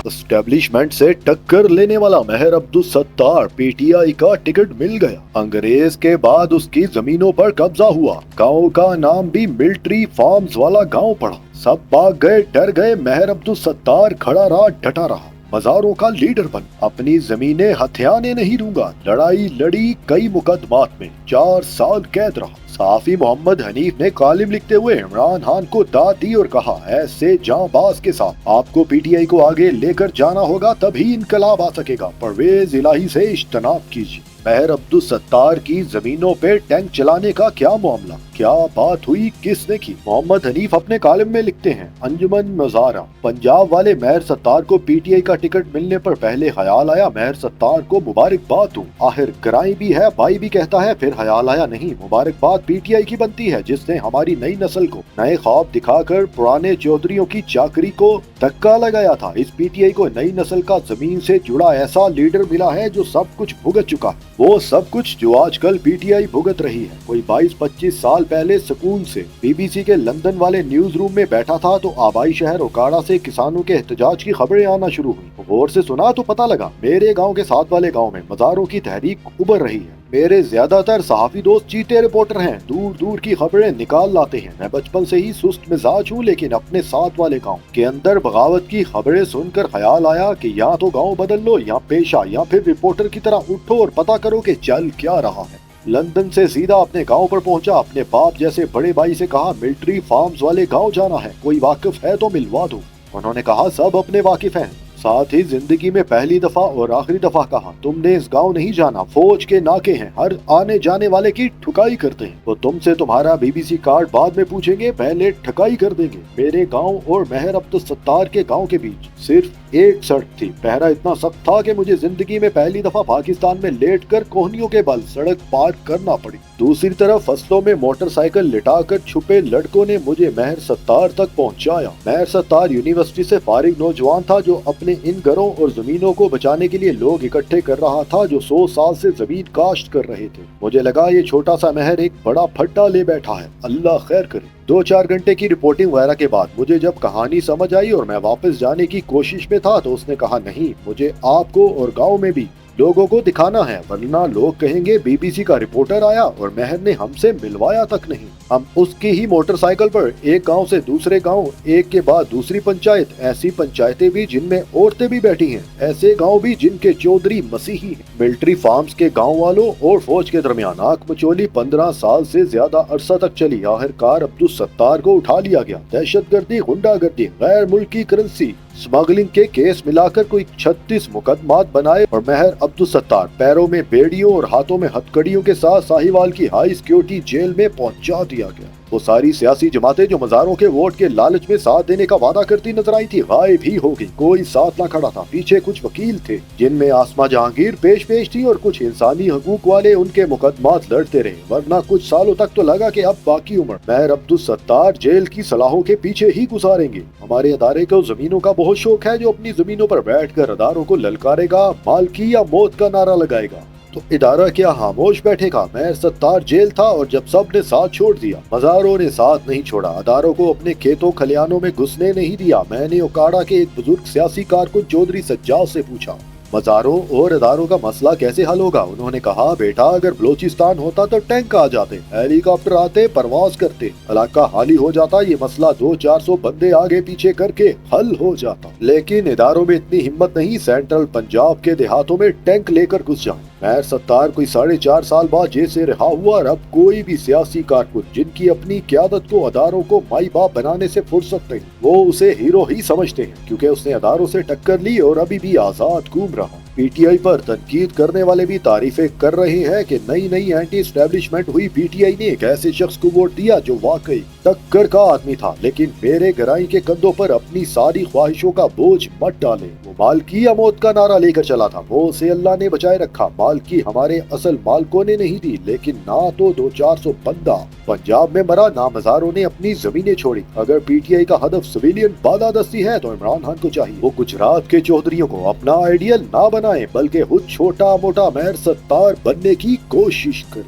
Establishment से टक्कर लेने वाला मेहर अब्दुल सत्तार पीटीआई का टिकट मिल गया। अंग्रेज के बाद उसकी जमीनों पर कब्जा हुआ। गांव का नाम भी मिलिट्री फार्म्स वाला गांव पड़ा। सब भाग गए, डर गए। मेहर अब्दुल सत्तार खड़ा रहा, डटा रहा। मजारों का लीडर बन अपनी जमीनें हथियाने नहीं दूंगा। लड़ाई लड़ी, कई मुकदमात में 4 साल कैद रहा। सहाफी मोहम्मद हनीफ ने कालिम लिखते हुए इमरान खान को दाद दी और कहा, ऐसे जांबाज के साथ आपको पीटीआई को आगे लेकर जाना होगा, तभी इनकलाब आ सकेगा। परवेज इलाही से इज्तनाब कीजिए। मेहर अब्दुल सत्तार की जमीनों पे टैंक चलाने का क्या मामला, क्या बात हुई, किसने की? मोहम्मद हनीफ अपने कालिम में लिखते हैं, अंजुमन मजारा, पंजाब वाले मेहर सत्तार को पीटीआई का टिकट मिलने पर पहले ख्याल आया मेहर सत्तार को मुबारकबाद दूं। आखिर गराई भी है, भाई भी कहता है। फिर ख्याल आया नहीं, मुबारकबाद पीटीआई की बनती है जिसने हमारी नई नस्ल को नए ख्वाब दिखाकर पुराने चौधरियों की चाकरी को धक्का लगाया था। इस पीटीआई को नई नस्ल का जमीन से जुड़ा ऐसा लीडर मिला है जो सब कुछ भुगत चुका है, वो सब कुछ जो आजकल पीटीआई भुगत रही है। कोई 22-25 साल पहले सुकून से बीबीसी के लंदन वाले न्यूज रूम में बैठा था तो आबाई शहर ओकाड़ा से किसानों के एहतजाज की खबरें आना शुरू हुई। गौर से सुना तो पता लगा मेरे गांव के साथ वाले गांव में मजारों की तहरीक उभर रही है। मेरे ज्यादातर सहाफी दोस्त चीते रिपोर्टर हैं, दूर दूर की खबरें निकाल लाते हैं। मैं बचपन से ही सुस्त मिजाज हूँ, लेकिन अपने साथ वाले गांव के अंदर बगावत की खबरें सुनकर ख्याल आया कि या तो गांव बदल लो या पेशा, या फिर रिपोर्टर की तरह उठो और पता करो कि चल क्या रहा है। लंदन से सीधा अपने गांव पर पहुंचा। अपने बाप जैसे बड़े भाई से कहा, मिलिट्री फार्म्स वाले गांव जाना है, कोई वाकिफ है तो मिलवा दो। उन्होंने कहा, सब अपने वाकिफ हैं। साथ ही जिंदगी में पहली दफा और आखिरी दफा कहा, तुमने इस गांव नहीं जाना, फौज के नाके हैं, हर आने जाने वाले की ठुकाई करते हैं। तो तुमसे तुम्हारा बीबीसी कार्ड बाद में पूछेंगे, पहले ठुकाई कर देंगे। मेरे गांव और मेहर अब्दुल सत्तार के गांव के बीच सिर्फ एक सड़क थी। पहरा इतना सख्त था कि मुझे जिंदगी में पहली दफा पाकिस्तान में लेटकर कोहनियों के बल सड़क पार करना पड़ी। दूसरी तरफ फसलों में मोटरसाइकिल लिटाकर छुपे लड़कों ने मुझे मेहर सत्तार तक पहुंचाया। मेहर सत्तार यूनिवर्सिटी से फारिग नौजवान था जो अपने इन घरों और जमीनों को बचाने के लिए लोग इकट्ठे कर रहा था जो 100 साल से जमीन काश्त कर रहे थे। मुझे लगा ये छोटा सा मेहर एक बड़ा फट्टा ले बैठा है, अल्लाह खैर करे। 2-4 घंटे की रिपोर्टिंग वगैरह के बाद मुझे जब कहानी समझ आई और मैं वापस जाने की कोशिश में था तो उसने कहा, नहीं, मुझे आपको और गांव में भी लोगों को दिखाना है, वरना लोग कहेंगे बीबीसी का रिपोर्टर आया और मेहर ने हमसे मिलवाया तक नहीं। हम उसकी ही मोटरसाइकिल पर एक गांव से दूसरे गांव, एक के बाद दूसरी पंचायत, ऐसी पंचायतें भी जिनमें औरतें भी बैठी हैं, ऐसे गांव भी जिनके चौधरी मसीही हैं। मिलिट्री फार्म्स के गांव वालों और फौज के दरमियान आंख मचोली 15 साल से ज्यादा अरसा तक चली। आखिरकार अब्दुल सत्तार को उठा लिया गया। दहशतगर्दी, गुंडागर्दी, गैर मुल्की करेंसी, स्मगलिंग के केस मिलाकर कोई 36 मुकदमात बनाए और मेहर अब्दुल सत्तार पैरों में बेड़ियों और हाथों में हथकड़ियों के साथ साहिवाल की हाई सिक्योरिटी जेल में पहुंचा दिया गया। वो सारी सियासी जमातें जो मजारों के वोट के लालच में साथ देने का वादा करती नजर आई थी, गायब ही हो गई। कोई साथ ना खड़ा था। पीछे कुछ वकील थे जिनमें आसमा जहांगीर पेश थी और कुछ इंसानी हकूक वाले उनके मुकदमात लड़ते रहे, वरना कुछ सालों तक तो लगा कि अब बाकी उम्र मेहर अब्दुल सत्तार जेल की सलाहों के पीछे ही गुजारेंगे। हमारे अदारे को जमीनों का बहुत शौक है, जो अपनी जमीनों पर बैठकर अदारों को ललकारेगा, मालकी या मौत का नारा लगाएगा तो इदारा क्या खामोश बैठेगा? मेहर सत्तार जेल था और जब सब ने साथ छोड़ दिया, मजारों ने साथ नहीं छोड़ा, अदारों को अपने खेतों खलियानों में घुसने नहीं दिया। मैंने ओकाड़ा के एक बुजुर्ग सियासी कारकुन चौधरी सज्जाद से पूछा, मजारों और अदारों का मसला कैसे हल होगा? उन्होंने कहा, बेटा, अगर बलोचिस्तान होता तो टैंक आ जाते, हेलीकॉप्टर आते, परवाज करते, इलाका खाली हो जाता, ये मसला 200-400 बंदे आगे पीछे करके हल हो जाता। लेकिन इदारों में इतनी हिम्मत नहीं सेंट्रल पंजाब के देहातों में टैंक लेकर घुस जाए। मेहर सत्तार कोई 4.5 साल बाद जेल से रिहा हुआ और अब कोई भी सियासी कारकुन जिनकी अपनी क्यादत को अदारों को माई बाप बनाने से फुर्सत नहीं, वो उसे हीरो ही समझते हैं, क्योंकि उसने अदारों से टक्कर ली और अभी भी आजाद घूम रहा। पीटीआई पर तनकीद करने वाले भी तारीफें कर रहे हैं कि नई नई एंटी एस्टेब्लिशमेंट हुई पीटीआई ने एक ऐसे शख्स को वोट दिया जो वाकई टक्कर का आदमी था। लेकिन मेरे गराई के कंधों पर अपनी सारी ख्वाहिशों का बोझ मत डाले। वो मालकी या मौत का नारा लेकर चला था, वो उसे अल्लाह ने बचाए रखा। मालकी हमारे असल मालकों ने नहीं दी, लेकिन ना तो 200-400 बंदा पंजाब में मरा, ना मजारों ने अपनी जमीनें छोड़ी। अगर पीटीआई का हदफ सिविलियन बालादस्ती है तो इमरान खान को चाहिए वो गुजरात के चौधरियों को अपना आइडियल ना बनाए, बल्कि खुद छोटा मोटा मेहर सत्तार बनने की कोशिश करे।